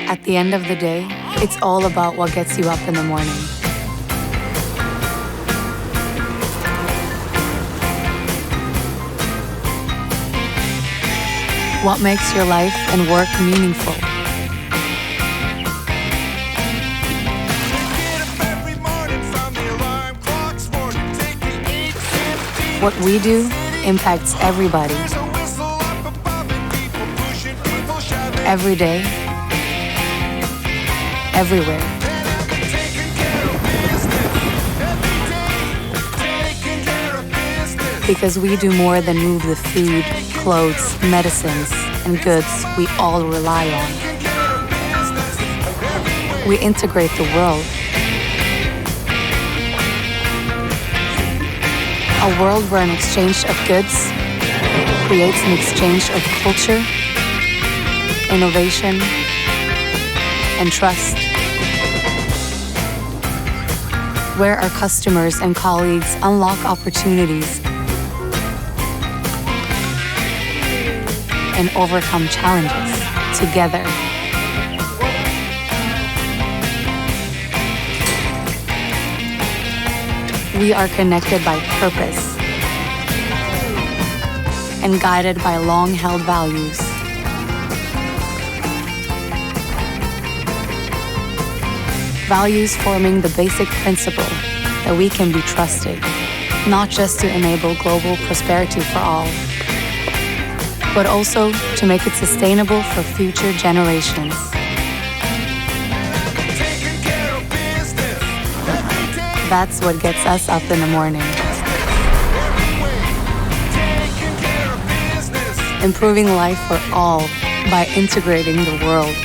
At the end of the day, it's all about what gets you up in the morning. What makes your life and work meaningful? What we do impacts everybody. Every day, everywhere. Because we do more than move the food, clothes, medicines, and goods we all rely on. We integrate the world. A world where an exchange of goods creates an exchange of culture, innovation, and trust. Where our customers and colleagues unlock opportunities and overcome challenges together. We are connected by purpose and guided by long-held values. Values forming the basic principle that we can be trusted, not just to enable global prosperity for all, but also to make it sustainable for future generations. That's what gets us up in the morning. Improving life for all by integrating the world.